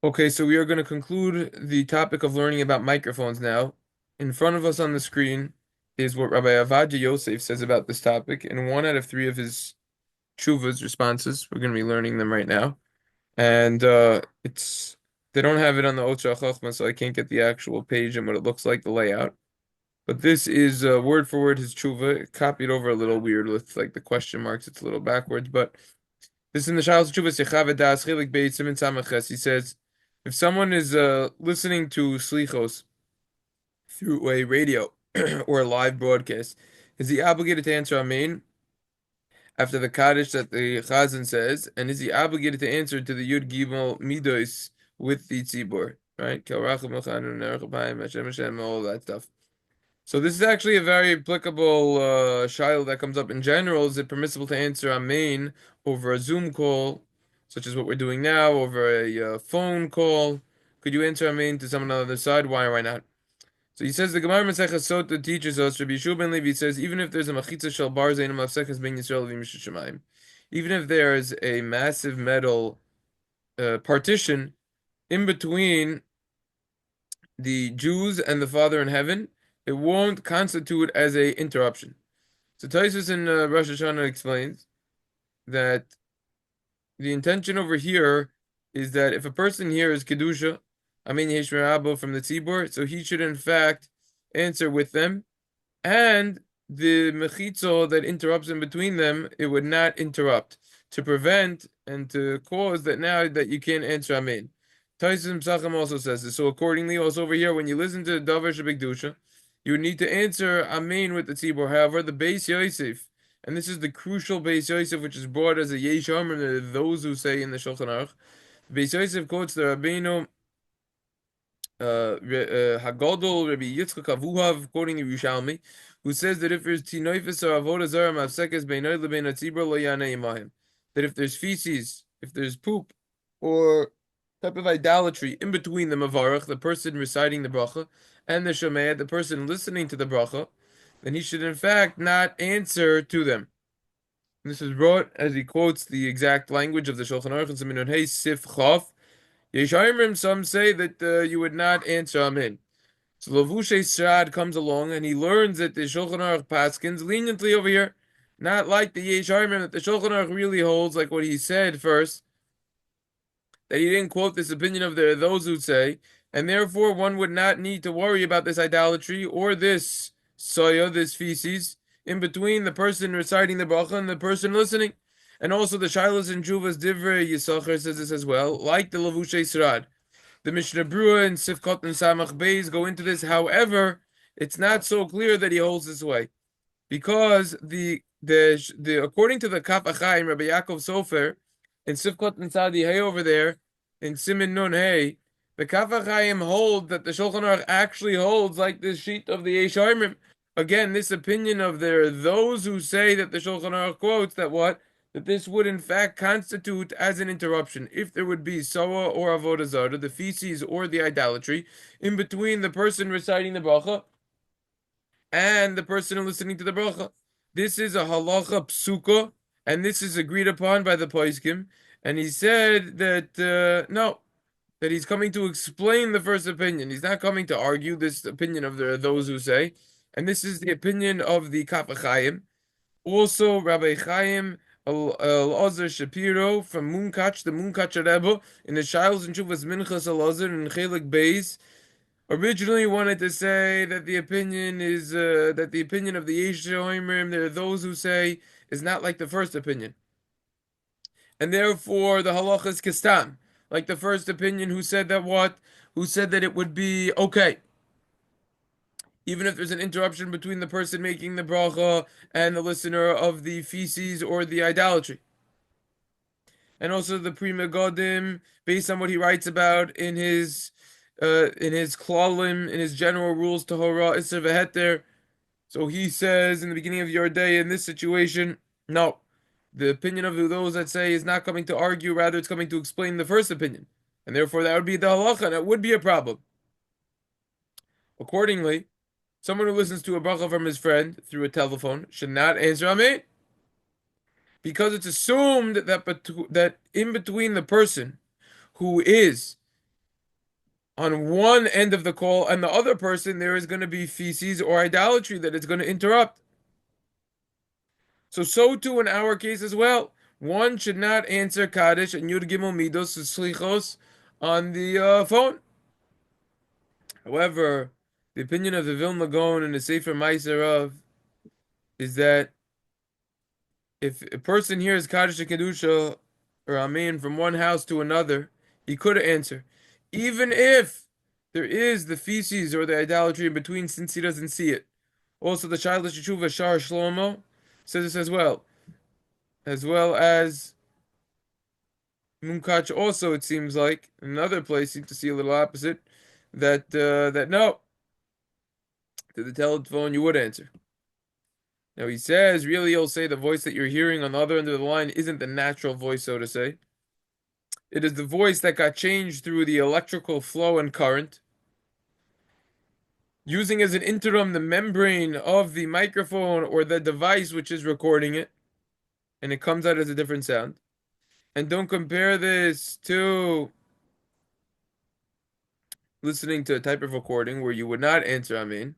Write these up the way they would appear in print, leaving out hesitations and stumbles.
Okay, so we are going to conclude the topic of learning about microphones now. In front of us on the screen is what Rabbi Avadia Yosef says about this topic, and one out of three of his chuvas responses. We're going to be learning them right now, and it's they don't have it on the Ocha Chachma, so I can't get the actual page and what it looks like, the layout. But this is word for word his chuva, copied over a little weird with like the question marks. It's a little backwards, but. This is in the Shalos Chuvas Yechav Das Chilik Beit Simin Samaches. He says, if someone is listening to slichos through a radio or a live broadcast, is he obligated to answer Amen after the Kaddish that the Chazan says, and is he obligated to answer to the Yud Gimel Midos with the Tzibor, right? Kel Rachel Mechanu Nerech Apayim Hashem Hashem, all that stuff. So this is actually a very applicable shiloh that comes up in general. Is it permissible to answer Amen over a Zoom call, such as what we're doing now, over a phone call? Could you answer Amen to someone on the other side? Why or why not? So he says the Gemara Masechah Sota teaches us. Rabbi Yeshua ben Levi says even if there's a machitza shel bar zayin mafsechas ben Yisrael v'mishut shemayim, even if there is a massive metal partition in between the Jews and the Father in heaven, it won't constitute as a interruption. So Taisus in Rosh Hashanah explains that the intention over here is that if a person hears Kedusha, Amin Yeshmer Abba from the Tzibur, so he should in fact answer with them, and the mechitzo that interrupts in between them, it would not interrupt to prevent and to cause that now that you can't answer Amen. Taisus Psachim also says this. So accordingly, also over here, when you listen to Davar Shabbat you need to answer Amen with the tzibur. However, the Beis Yosef, and this is the crucial Beis Yosef, which is brought as a Yesh Amar, those who say in the Shulchan Aruch. Beis Yosef quotes the Rabbeinu Hagadol Rabbi Yitzchak Avuhav, quoting the Yerushalmi, who says that if there's tinoifus or avodah zara mafsekes beinay lebein hatzibur lo yanei imahim, that if there's feces, if there's poop, or type of idolatry in between the mavarach, the person reciting the bracha, and the shomea, the person listening to the bracha, then he should in fact not answer to them. And this is brought as he quotes the exact language of the Shulchan Aruch in Siman Hey Sif Chav. Yeshayimrim, some say that you would not answer Amen. So Lavushe Srad comes along and he learns that the Shulchan Aruch paskins leniently over here, not like the Yeshayimrim that the Shulchan Aruch really holds, like what he said first, that he didn't quote this opinion of those who say, and therefore one would not need to worry about this idolatry or this soya, this feces, in between the person reciting the bracha and the person listening. And also the Shilas and Juvas Divrei Yisachar says this as well, like the Lavushe Srad. The Mishnah Brura and Sifkot and Samach Beis go into this. However, it's not so clear that he holds this way, because the according to the Kaf Achaim Rabbi Yaakov Sofer in Sifkot and Sadi Hey over there in Simin Nun Hey, the Kaf Achaim hold that the Shulchan Aruch actually holds like this sheet of the Yeshaimim. Again, this opinion of those who say that the Shulchan Aruch quotes that what that this would in fact constitute as an interruption if there would be soa or avodah zarah, the feces or the idolatry, in between the person reciting the bracha and the person listening to the bracha. This is a halacha psuka, and this is agreed upon by the poskim. And he said that no, that he's coming to explain the first opinion. He's not coming to argue this opinion of those who say, and this is the opinion of the Kaf Chaim. Also, Rabbi Chaim Al-Azar Shapiro from Munkach, the Munkach Rebbe, in the Shiles and Shuvas Minchas Al-Azar and Chelik Beis, originally wanted to say that the opinion is that the opinion of the Yesh Oimrim, there are those who say, is not like the first opinion, and therefore the halacha is kistam, like the first opinion, who said that what, who said that it would be okay, even if there's an interruption between the person making the bracha and the listener of the feces or the idolatry. And also the Pri Megadim, based on what he writes about in his klalim, in his general rules to Torah, Isser V'Heter. So he says in the beginning of your day, in this situation, no. The opinion of those that say is not coming to argue, rather it's coming to explain the first opinion. And therefore that would be the halacha, and it would be a problem. Accordingly, someone who listens to a bracha from his friend through a telephone should not answer Amen, because it's assumed that in between the person who is on one end of the call, and the other person there is going to be feces or idolatry that it's going to interrupt. So too in our case as well. One should not answer Kaddish and Yud Gimel Midos Slichos on the phone. However, the opinion of the Vilna Gaon and the Sefer Meiser of is that if a person hears Kaddish and Kedusha or Amen from one house to another, he could answer. Even if there is the feces or the idolatry in between, since he doesn't see it. Also, the Shalish Yeshuva Shar Shlomo says this as well as Munkach also, it seems like, in another place, seems to see a little opposite, that no, to the telephone you would answer. Now he says, really, you'll say the voice that you're hearing on the other end of the line isn't the natural voice, so to say. It is the voice that got changed through the electrical flow and current, using as an interim the membrane of the microphone or the device which is recording it, and it comes out as a different sound. And don't compare this to listening to a type of recording where you would not answer Amen.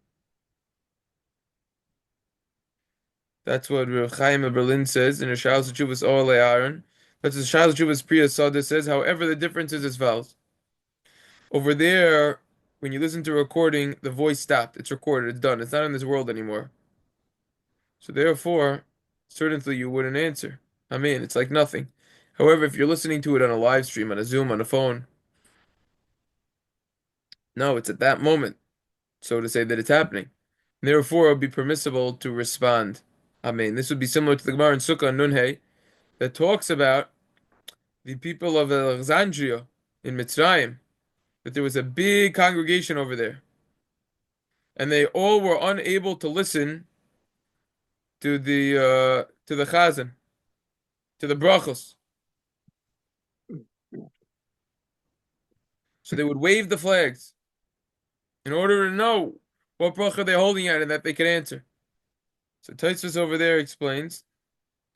That's what Rav Chaim of Berlin says in a Shalos Tshuvas Orle Aaron. That's the Shalos Tshuvas Priya Sada says. However, the difference is as follows. Over there, when you listen to a recording, the voice stopped. It's recorded. It's done. It's not in this world anymore. So therefore, certainly you wouldn't answer. Amen. It's like nothing. However, if you're listening to it on a live stream, on a Zoom, on a phone, no, it's at that moment, so to say, that it's happening. Therefore, it would be permissible to respond. Amen. This would be similar to the Gemara in Sukkah and Nunhei that talks about the people of Alexandria in Mitzrayim, that there was a big congregation over there, and they all were unable to listen to the Chazan, to the brachos. So they would wave the flags in order to know what bracha they're holding at and that they could answer. So Tosfos over there explains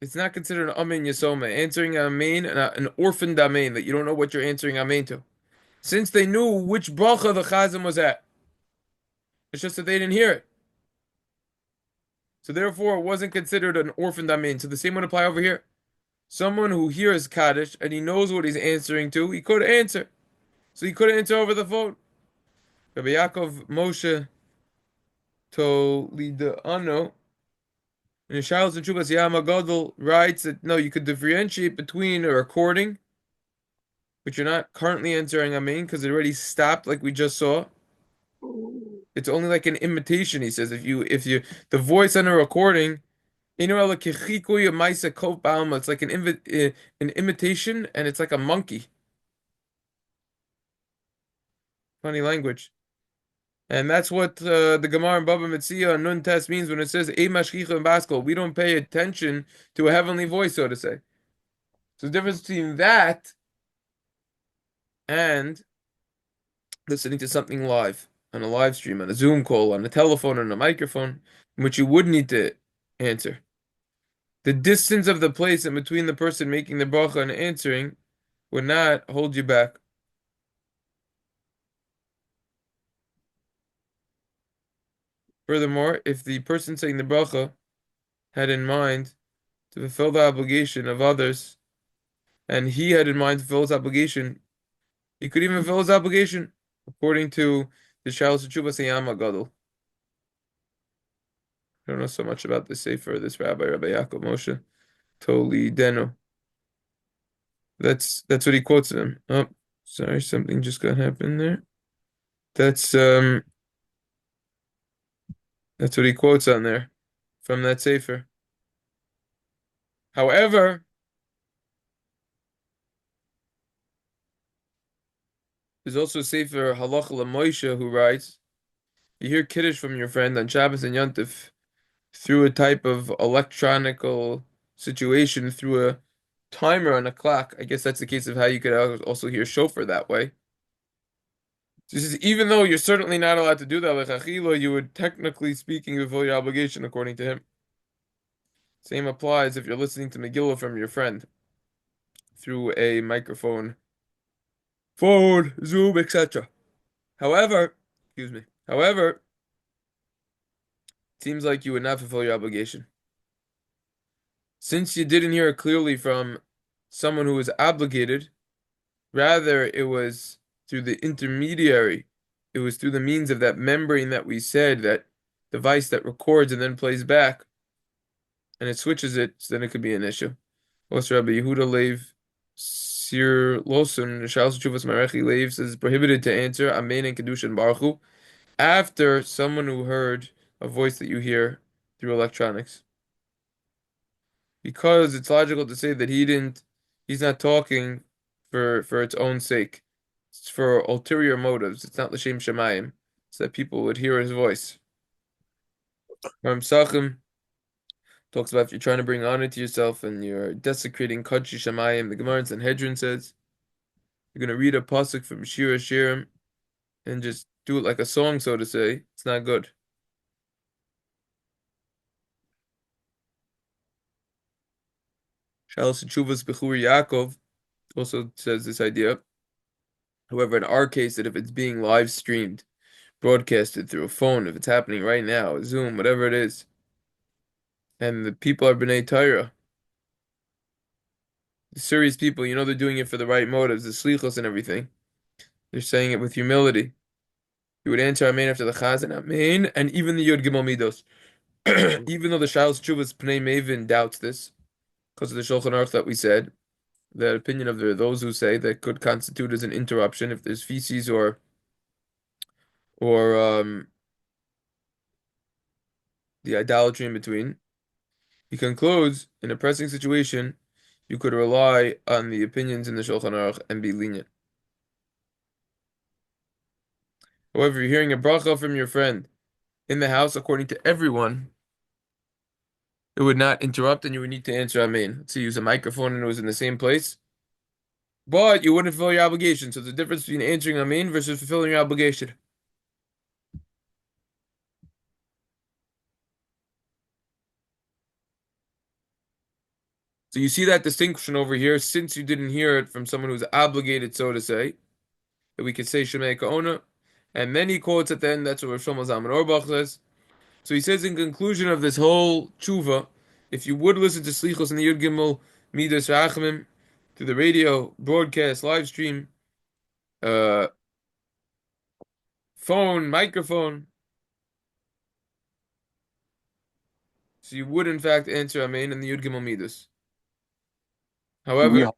it's not considered an amen yasoma, answering amen, an orphaned amen that you don't know what you're answering amen to, since they knew which bracha the Chazan was at. It's just that they didn't hear it. So therefore, it wasn't considered an orphaned amen. So the same would apply over here. Someone who hears Kaddish and he knows what he's answering to, he could answer. So he could answer over the phone. Rabbi Yaakov Moshe Tolidano in Shalos and Chubas Yama Gadol writes that no, you could differentiate between a recording, which you're not currently answering amen because it already stopped, like we just saw. It's only like an imitation, he says. If you the voice on a recording, it's like an imitation, and it's like a monkey. Funny language. And that's what the Gemara in Baba Metzia and Nun Tes means when it says "Ei mashkicha and baskol." We don't pay attention to a heavenly voice, so to say. So the difference between that and listening to something live on a live stream, on a Zoom call, on a telephone, on a microphone, in which you would need to answer. The distance of the place in between the person making the bracha and answering would not hold you back. Furthermore, if the person saying the bracha had in mind to fulfill the obligation of others, and he had in mind to fulfill his obligation, he could even fulfill his obligation, according to the Shalos Tshuvas Yama Gadol. I don't know so much about this sefer, this Rabbi Yaakov Moshe Tolideno. That's what he quotes them. Oh, sorry, something just got happened there. That's that's what he quotes on there from that sefer. However, there's also a sefer Halacha LaMoshe who writes, you hear Kiddush from your friend on Shabbos and Yontif through a type of electronical situation, through a timer on a clock. I guess that's the case of how you could also hear shofar that way. This is even though you're certainly not allowed to do that, lechachila, you would technically speaking fulfill your obligation according to him. Same applies if you're listening to Megilah from your friend through a microphone, phone, Zoom, etc. However, excuse me. However, it seems like you would not fulfill your obligation. Since you didn't hear it clearly from someone who was obligated, rather it was through the intermediary. It was through the means of that membrane that we said, that device that records and then plays back, and it switches it, so then it could be an issue. Also, Rabbi Yehuda Lev Sir Losun Shals Chuvas Marechi Lev says prohibited to answer Amen and Kedushin Baruch Hu after someone who heard a voice that you hear through electronics, because it's logical to say that he's not talking for its own sake. It's for ulterior motives. It's not l'shem shamayim. So that people would hear his voice. Ram Sachem talks about if you're trying to bring honor to yourself and you're desecrating Kodshi Shamayim. The Gemara in Sanhedrin says you're going to read a pasuk from Shir Hashirim and just do it like a song, so to say. It's not good. Shalos Chuvas Bechur Yaakov also says this idea. However, in our case, that if it's being live streamed, broadcasted through a phone, if it's happening right now, Zoom, whatever it is, and the people are B'nai Torah, the serious people, they're doing it for the right motives, the slichos and everything. They're saying it with humility. You would answer Amen after the Chazan, Amen, and even the Yod Gimel Midos. Even though the Shalos Chuvas Pnei Mavin doubts this, because of the Shulchan Aruch that we said, the opinion of those who say that could constitute as an interruption if there's feces or the idolatry in between. He concludes, in a pressing situation, you could rely on the opinions in the Shulchan Aruch and be lenient. However, you're hearing a bracha from your friend in the house, according to everyone, it would not interrupt and you would need to answer Amen. Let's say you use a microphone and it was in the same place, but you wouldn't fulfill your obligation. So there's a difference between answering Amen versus fulfilling your obligation. So you see that distinction over here, since you didn't hear it from someone who's obligated, so to say, that we could say Shemei Ka'ona. And then he quotes at the end, that's what Rav Shlomo Zalman Auerbach says. So he says in conclusion of this whole tshuva, if you would listen to Slichos and the Yud Gimel Midas Rachamim through the radio, broadcast, live stream, uh, phone, microphone, so you would in fact answer Amen and the Yud Gimel Midas. We However,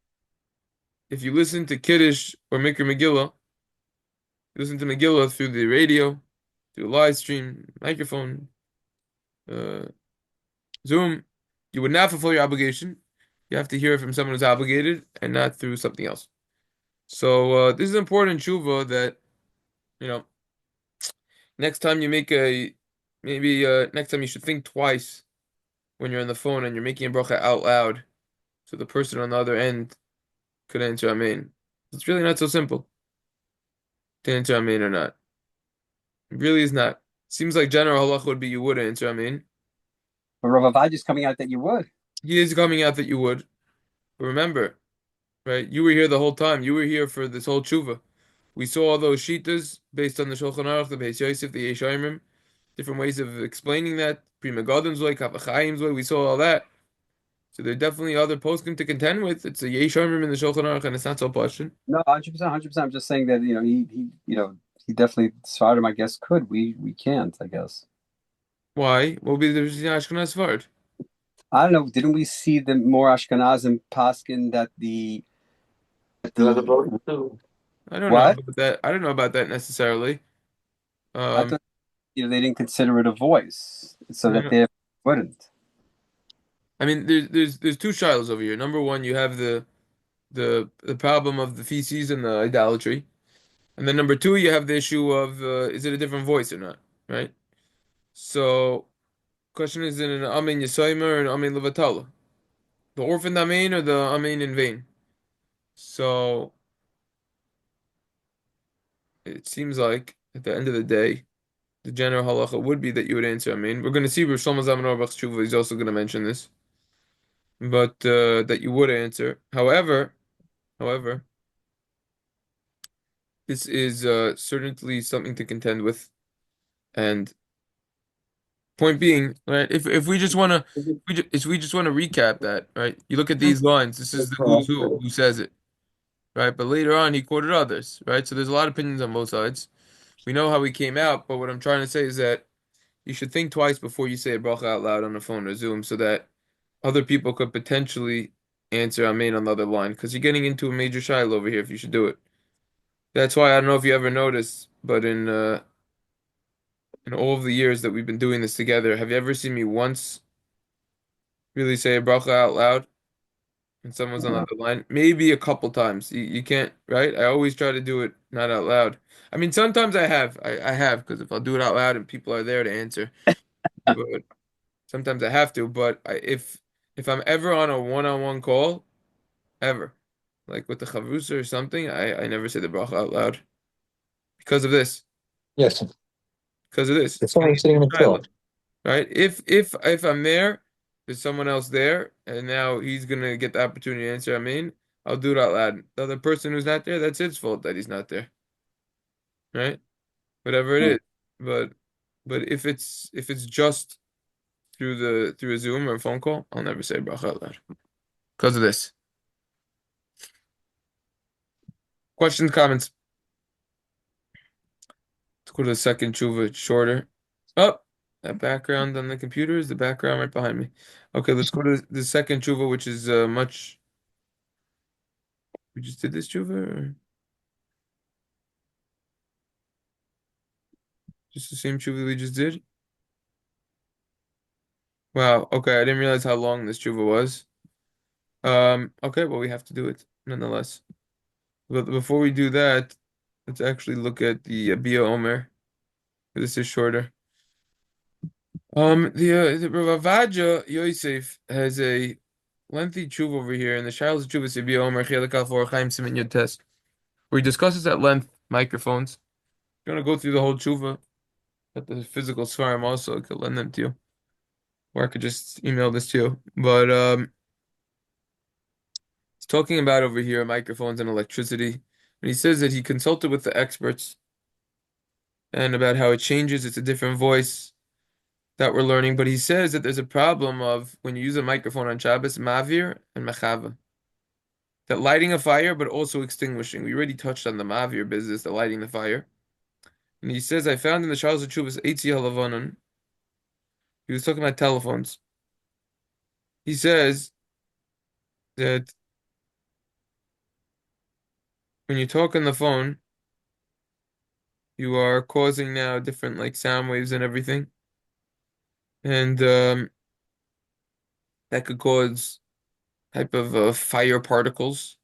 if you listen to Kiddush or Mikra Megillah, you listen to Megillah through the radio, through a live stream, microphone, uh, Zoom, you would not fulfill your obligation. You have to hear it from someone who's obligated and not through something else. So this is important tshuva that, you know, next time you make maybe next time you should think twice when you're on the phone and you're making a bracha out loud, so the person on the other end could answer Amen. It's really not so simple to answer Amen or not. It really is not. Seems like general halach would be you would answer Amen. But Rav Avad is coming out that you would. He is coming out that you would. But remember, right? You were here the whole time. You were here for this whole tshuva. We saw all those shitas based on the Shulchan Aruch, the Beis Yosef, the Yesh Omrim, different ways of explaining that. Pri Megadim's way, Kaf HaChaim's way. We saw all that. So there are definitely other poskim to contend with. It's a Yesh Omrim in the Shulchan Aruch, and it's not so pashtin. No, 100%, 100%. I'm just saying that he definitely Svardim, I guess, could. We can't, I guess. Why? What would be the difference between Ashkenaz and Sfard? I don't know. Didn't we see the more Ashkenazim paskin that I don't know what? about that. I don't know about that necessarily. I Um, thought they didn't consider it a voice, so I don't that know. they wouldn't. I mean, there's two shilos over here. Number one, you have the problem of the feces and the idolatry. And then number two, you have the issue of is it a different voice or not, right? So, question is in an Amen Yisaimer or an Amen Levatala? The orphaned Amen or the Amen in vain? So, it seems like at the end of the day, the general halacha would be that you would answer Amen. We're going to see Rav Shlomo Zalman Auerbach's tshuva. He's also going to mention this, but that you would answer. However, This is certainly something to contend with. And point being, right? If we just want to, if we just want to recap that, right? You look at these lines. This is the who's who says it, right? But later on, he quoted others, right? So there's a lot of opinions on both sides. We know how he came out, but what I'm trying to say is that you should think twice before you say a bracha out loud on the phone or Zoom, so that other people could potentially answer Amen on the other line, because you're getting into a major shiloh over here if you should do it. That's why I don't know if you ever noticed, but in all of the years that we've been doing this together, have you ever seen me once really say a bracha out loud when someone's on the other line? Maybe a couple times. You can't, right? I always try to do it not out loud. I mean, sometimes I have, because if I'll do it out loud and people are there to answer, but sometimes I have to. But if I'm ever on a one-on-one call, ever, like with the chavrusa or something, I never say the bracha out loud because of this. Yes, Because of this, it's it's getting someone sitting in into the middle. shiloh. Right? If I'm there, there's someone else there, and now he's gonna get the opportunity to answer. I mean, I'll do it out loud. The other person who's not there, that's his fault that he's not there. Right? Whatever it is. But if it's just through a Zoom or a phone call, I'll never say bracha out loud because of this. Questions, comments. Let's go to the second tshuva. It's shorter. Oh, that background on the computer is the background right behind me. Okay, let's go to the second tshuva, which is much. We just did this tshuva, or just the same tshuva we just did? Wow. Okay, I didn't realize how long this tshuva was. Okay, well we have to do it nonetheless. But before we do that, let's actually look at the Bia Omer. This is shorter. The Rav Avadia Yosef has a lengthy tshuva over here in the Shiloh's tshuva Bia Omer Chelik Al For Chaim Siman Yud Tes, where he discusses at length microphones. If you want to go through the whole tshuva, at the physical svarim also, I could lend them to you, or I could just email this to you. But he's talking about over here microphones and electricity, and he says that he consulted with the experts and about how it changes. It's a different voice that we're learning, but he says that there's a problem of when you use a microphone on Shabbos, mavir and mechava. That lighting a fire, but also extinguishing. We already touched on the mavir business, the lighting the fire. And he says, I found in the Shalosh Chuvas Eitzi Halavanon, he was talking about telephones. He says that when you talk on the phone, you are causing now different like sound waves and everything, and that could cause type of fire particles.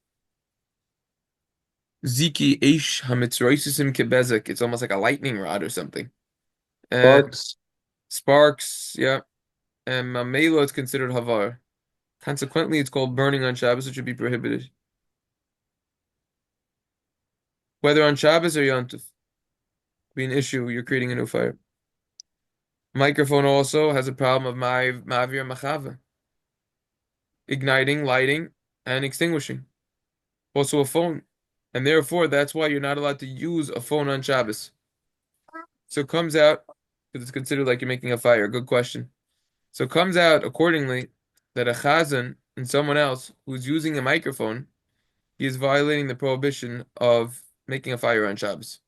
Ziki Eish Hamitzroisisim Kebezek. It's almost like a lightning rod or something. And Sparks. sparks, yeah. And Megilah is considered Havar. Consequently, it's called burning on Shabbos, it should be prohibited. Whether on Shabbos or Yom Tov, be an issue, you're creating a new fire. Microphone also has a problem of Mavir Machava, igniting, lighting, and extinguishing. Also a phone. And therefore, that's why you're not allowed to use a phone on Shabbos. So it comes out, because it's considered like you're making a fire. Good question. So it comes out accordingly that a chazan and someone else who's using a microphone, he is violating the prohibition of making a fire on Shabbos.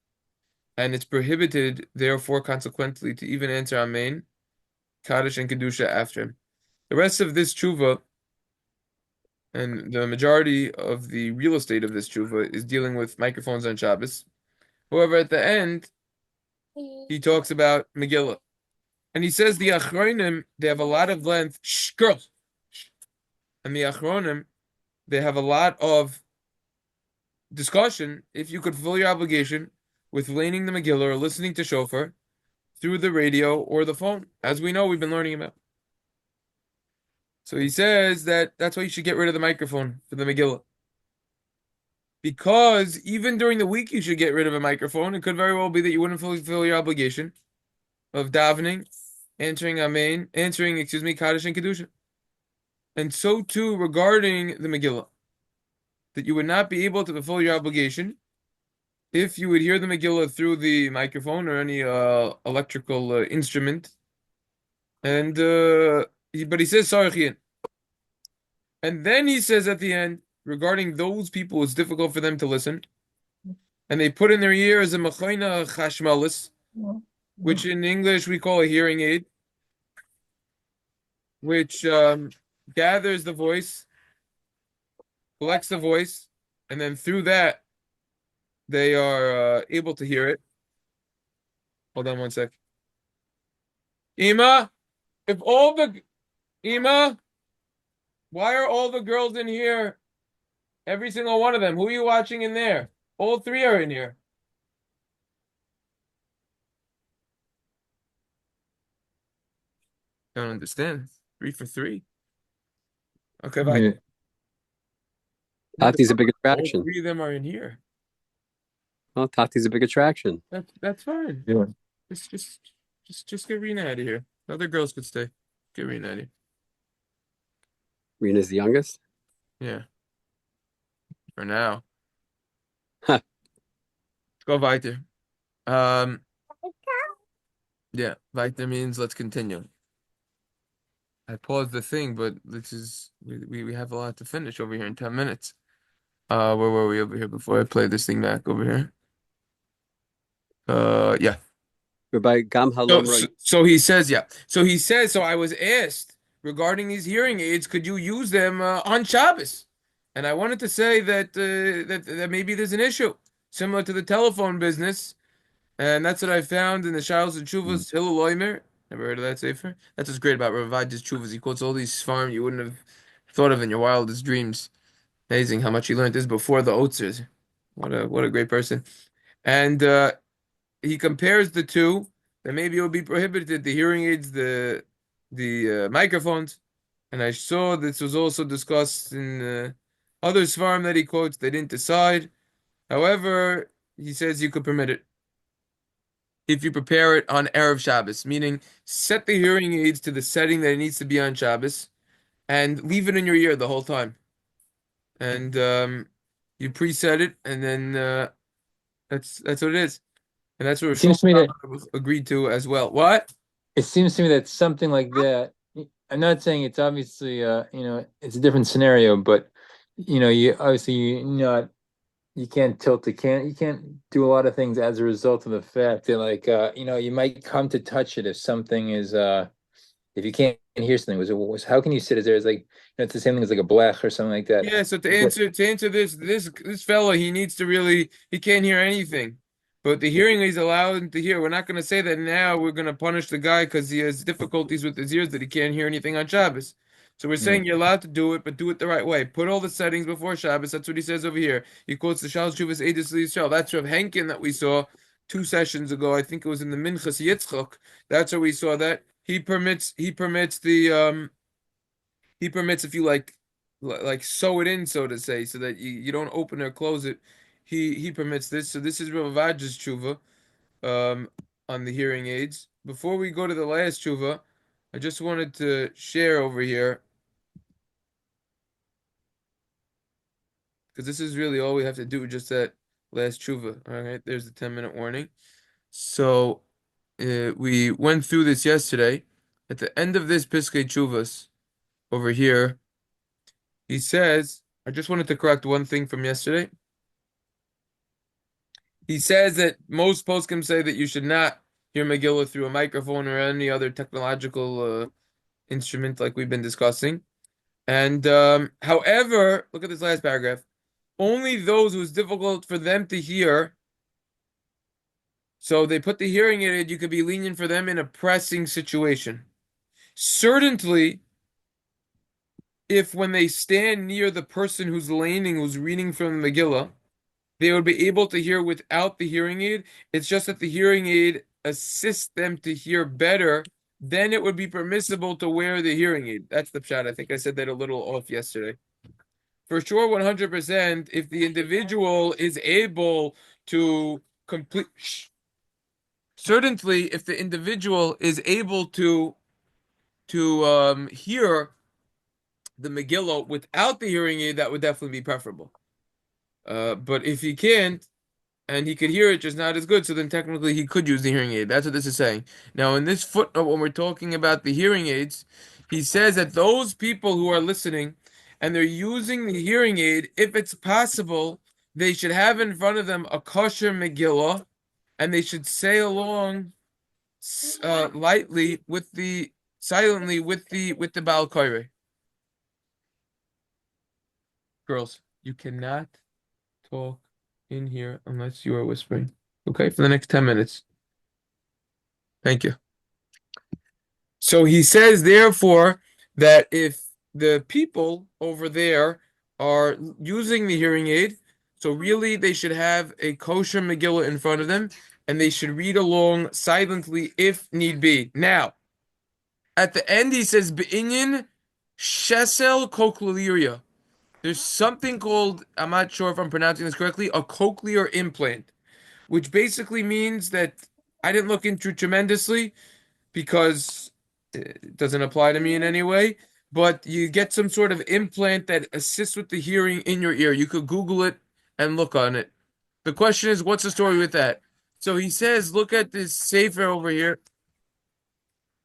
And it's prohibited, therefore, consequently, to even answer Amen, Kaddish, and Kedusha after him. The rest of this tshuva, and the majority of the real estate of this tshuva, is dealing with microphones on Shabbos. However, at the end, he talks about Megillah. And he says the Achronim, they have a lot of length. Shh, girls. And the Achronim, they have a lot of discussion if you could fulfill your obligation with laning the Megillah or listening to Shofar through the radio or the phone, as we know we've been learning about. So he says that that's why you should get rid of the microphone for the Megillah. Because even during the week you should get rid of a microphone. It could very well be that you wouldn't fulfill your obligation of davening, answering, Kaddish and Kedusha. And so too regarding the Megillah, that you would not be able to fulfill your obligation if you would hear the Megillah through the microphone or any electrical instrument, and but he says Sarichin, and then he says at the end regarding those people, it's difficult for them to listen, and they put in their ears a machina chashmalis, which in English we call a hearing aid, which gathers the voice, collects the voice, and then through that they are able to hear it. Hold on one sec. Ima, if all the Ima, why are all the girls in here? Every single one of them. Who are you watching in there? All three are in here. I don't understand. 3 for 3. Okay, bye. Yeah. Tati's a big All attraction. three of them are in here. Well, Tati's a big attraction. That's fine. Yeah. Just get Rena out of here. The other girls could stay. Get Rena out of here. Rena's the youngest. Yeah, for now. Huh. Let's go weiter. Um, yeah, weiter means let's continue. I paused the thing, but this is we have a lot to finish over here in 10 minutes. Where were we over here before I play this thing back over here? Yeah. We're by Gam So, Halom so, Rag. so he says, yeah. So he says, so I was asked regarding these hearing aids, could you use them on Shabbos? And I wanted to say that maybe there's an issue similar to the telephone business, and that's what I found in the Shalos and Chuvas Hillel Loimer. Never heard of that sefer. That's what's great about Rav Avadia's Chuvas. He quotes all these farm you wouldn't have thought of in your wildest dreams. Amazing how much he learned this before the Otzers. What a great person. And he compares the two. That maybe it would be prohibited, the hearing aids, the microphones. And I saw this was also discussed in other svarim that he quotes. They didn't decide. However, he says you could permit it if you prepare it on Erev Shabbos, meaning set the hearing aids to the setting that it needs to be on Shabbos and leave it in your ear the whole time. And you preset it, and then that's what it is. And that's what It seems to me that Shlomo agreed to as well. What? something like that. I'm not saying it's obviously it's a different scenario, but you obviously you can't tilt the can you can't do a lot of things as a result of the fact that you might come to touch it if something is if you can't hear something. Was how can you sit as there? It's like it's the same thing as like a blech or something like that. Yeah, so to answer this fella, he needs to really he can't hear anything. But the hearing is allowed him to hear. We're not going to say that now we're going to punish the guy because he has difficulties with his ears that he can't hear anything on Shabbos. So we're Yeah. saying you're allowed to do it, but do it the right way. Put all the settings before Shabbos. That's what he says over here. He quotes the Shal Shuvas Edis Yisrael. That's Rav Henkin that we saw 2 sessions ago. I think it was in the Minchas Yitzchok. That's where we saw that he permits if you like sew it in, so to say, so that you don't open or close it. He permits this. So this is Rav Avad's tshuva um on the hearing aids. Before we go to the last tshuva, I just wanted to share over here because this is really all we have to do, just that last tshuva. All right, there's the 10-minute warning. So we went through this yesterday. At the end of this Piskei Tshuvas over here, he says, I just wanted to correct one thing from yesterday. He says that most poskim say that you should not hear Megillah through a microphone or any other technological instrument like we've been discussing. And however, look at this last paragraph. Only those who it's difficult for them to hear, so they put the hearing aid, you could be lenient for them in a pressing situation. Certainly, if when they stand near the person who's laning, who's reading from the Megillah, they would be able to hear without the hearing aid. It's just that the hearing aid assists them to hear better. Then it would be permissible to wear the hearing aid. That's the pshat. I think I said that a little off yesterday. For sure, 100%, if the individual is able to complete, certainly, if the individual is able to hear the Megillah without the hearing aid, that would definitely be preferable. But if he can't, and he could hear it, just not as good. So then technically he could use the hearing aid. That's what this is saying. Now in this footnote, when we're talking about the hearing aids, he says that those people who are listening and they're using the hearing aid, if it's possible, they should have in front of them a kosher Megillah, and they should say along lightly with the silently with the Baal Koire. Girls, you cannot talk in here unless you are whispering. Okay, for the next 10 minutes. Thank you. So he says, therefore, that if the people over there are using the hearing aid, so really they should have a kosher Megillah in front of them, and they should read along silently if need be. Now, at the end, he says, Be'inyan Shesel Cochlearia. There's something called, I'm not sure if I'm pronouncing this correctly, a cochlear implant, which basically means that I didn't look into tremendously because it doesn't apply to me in any way, but you get some sort of implant that assists with the hearing in your ear. You could Google it and look on it. The question is, what's the story with that? So he says, look at this sefer over here.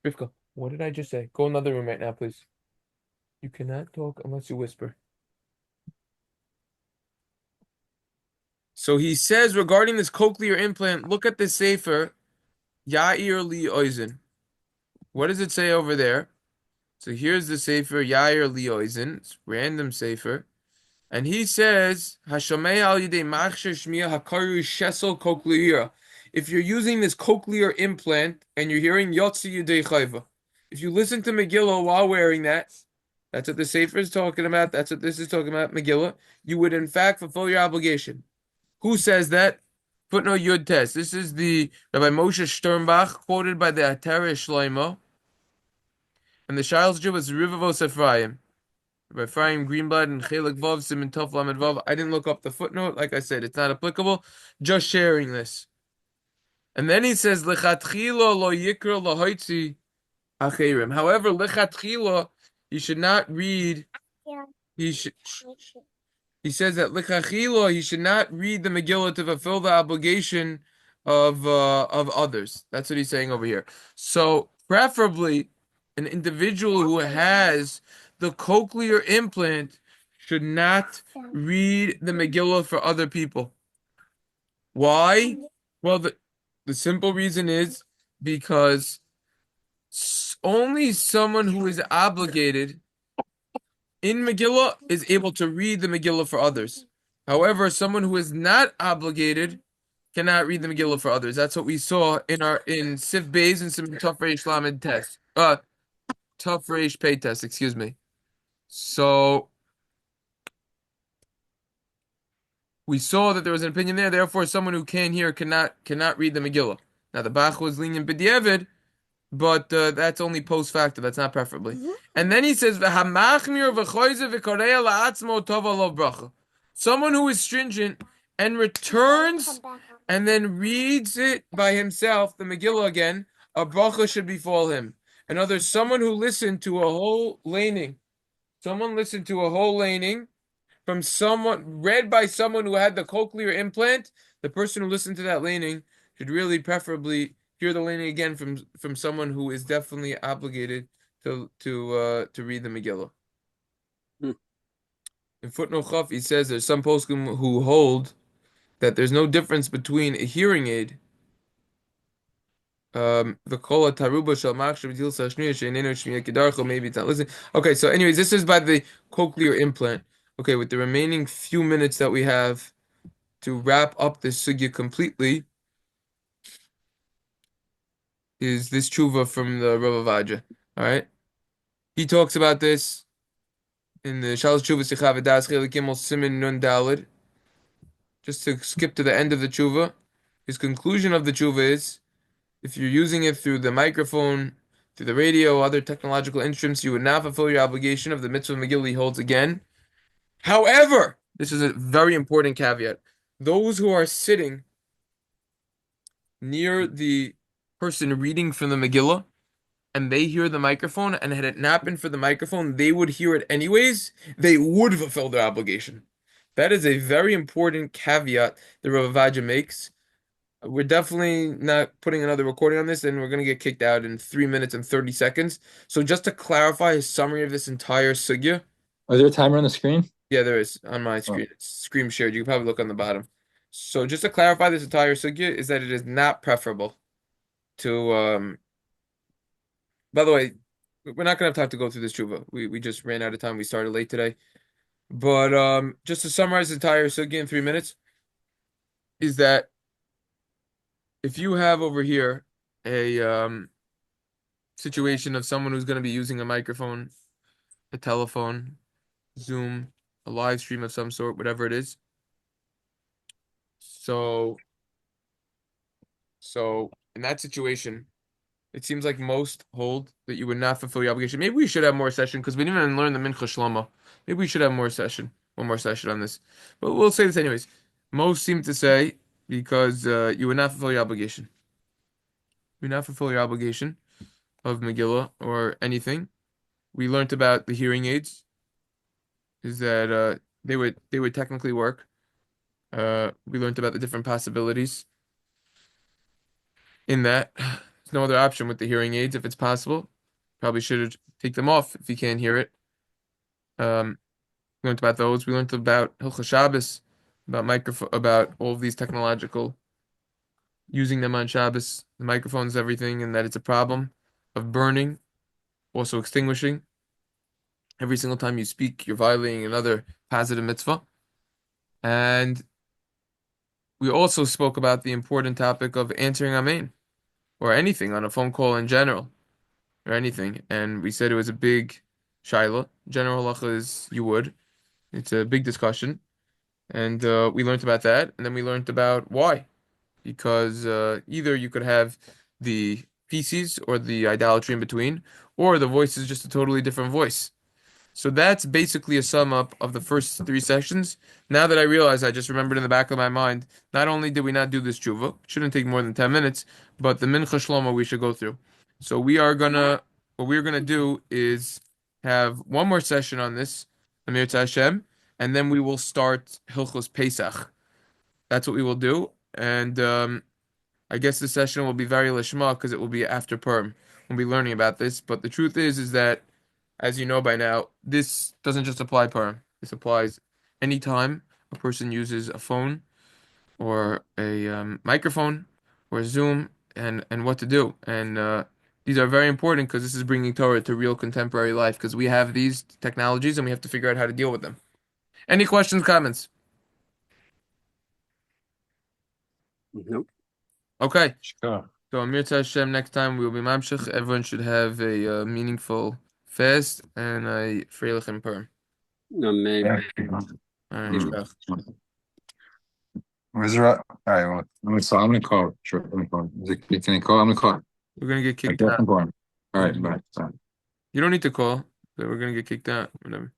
Rivka, what did I just say? Go in another room right now, please. You cannot talk unless you whisper. So he says regarding this cochlear implant, look at the sefer, Yair li oizen. What does it say over there? So here's the sefer Yair li oizen. It's random sefer, and he says Hashomei al yidei machsher shmiya hakaru shesel cochlear. If you're using this cochlear implant and you're hearing Yotzi Yudei Chayva, if you listen to Megillah while wearing that, that's what the sefer is talking about. That's what this is talking about, Megillah. You would in fact fulfill your obligation. Who says that? Footnote Yud Tes. This is the Rabbi Moshe Sternbach, quoted by the Atara Shloimo. And the Shiles Jew was Rivavos Ephraim. Rabbi Ephraim Greenblatt and Chelik Vav, Simon Tov Lamed Vav. I didn't look up the footnote. Like I said, it's not applicable. Just sharing this. And then he says, Lechatchilo lo yikra lahoitzi acherim. However, lechatchilo, you should not read. He should. He says that Lichachilo, he should not read the Megillah to fulfill the obligation of others. That's what he's saying over here. So preferably, an individual who has the cochlear implant should not read the Megillah for other people. Why? Well, the simple reason is because only someone who is obligated in Megillah is able to read the Megillah for others. However, someone who is not obligated cannot read the Megillah for others. That's what we saw in Sif Beis and some Tuf Reish Lamed test. Tuf Reish Pei test, excuse me. So we saw that there was an opinion there. Therefore, someone who can hear cannot read the Megillah. Now the Bach was lenient b'diavad, but that's only post facto. That's not preferably. And then he says, someone who is stringent and returns and then reads it by himself, the Megillah again, a bracha should befall him. In other words, someone who listened to a whole laning, from someone, read by someone who had the cochlear implant, the person who listened to that laning should really preferably hear the laning again from someone who is definitely obligated to read the Megillah. In footnote Chaf, he says there's some poskim who hold that there's no difference between a hearing aid, the kola taruba shel machshav dil sashniya she'inenu shmiya kedarcho, maybe it's not listening. Okay, so anyways, this is by the cochlear implant. Okay, with the remaining few minutes that we have to wrap up this sugya completely, is this tshuva from the Rav Avadja. All right, he talks about this in the Shalosh Tshuva Sicha V'das Chelik Gimel Simin Nun Daled. Just to skip to the end of the tshuva, his conclusion of the tshuva is, if you're using it through the microphone, through the radio, other technological instruments, you would not fulfill your obligation of the mitzvah Megillah he holds again. However, this is a very important caveat. Those who are sitting near the person reading from the Megillah and they hear the microphone, and had it not been for the microphone, they would hear it anyways, they would fulfill their obligation. That is a very important caveat that Rav Avadia makes. We're definitely not putting another recording on this, and we're gonna get kicked out in 3 minutes and 30 seconds. So just to clarify his summary of this entire sugya, Oh, is there a timer on the screen? yeah, there is on my Oh, screen. It's screen shared. You can probably look on the bottom. So just to clarify this entire sugya is that it is not preferable to by the way, we're not gonna have time to go through this tshuva. We just ran out of time. We started late today. But just to summarize the entire sugya in 3 minutes, is that if you have over here a situation of someone who's going to be using a microphone, a telephone, Zoom, a live stream of some sort, whatever it is. So, so in that situation, it seems like most hold that you would not fulfill your obligation. Maybe we should have more session because we didn't even learn the Mincha Shlomo. Maybe we should have more session, one more session on this. But we'll say this anyways. Most seem to say because you would not fulfill your obligation. You would not fulfill your obligation of Megillah or anything. We learned about the hearing aids. Is that they would technically work. We learned about the different possibilities in that. There's no other option with the hearing aids if it's possible. Probably should take them off if you can't hear it. We learned about those. We learned about Hilchos Shabbos, about microphone, about all of these technological, using them on Shabbos, the microphones, everything, and that it's a problem of burning, also extinguishing. Every single time you speak, you're violating another positive mitzvah. And we also spoke about the important topic of answering Amen or anything on a phone call in general or anything. And we said it was a big shaila. General halacha is you would. It's a big discussion. And we learned about that. And then we learned about why. Because either you could have the feces or the idolatry in between, or the voice is just a totally different voice. So that's basically a sum up of the first three sessions. Now that I realize, I just remembered in the back of my mind, not only did we not do this tshuva, shouldn't take more than 10 minutes, but the Mincha Shlomo we should go through. So what we're gonna do is have one more session on this, Amir Hashem, and then we will start Hilchos Pesach. That's what we will do. And I guess the session will be very lishma because it will be after Purim. We'll be learning about this. But the truth is that as you know by now, this doesn't just apply Purim. This applies anytime a person uses a phone or a microphone or Zoom and what to do. And these are very important because this is bringing Torah to real contemporary life because we have these technologies and we have to figure out how to deal with them. Any questions, comments? Nope. Okay. sure. So Amir Hashem, next time we will be mamshich. Everyone should have a meaningful fast and a freilich Purim. Maybe. Thank you. All right, Mm. shkach. Was there? All right. Well, I'm gonna call. Sure. I'm gonna call. Can I call? I'm gonna call. We're gonna get I kicked guess out. I'm going. All right. Bye. You don't need to call, but we're gonna get kicked out. Whatever.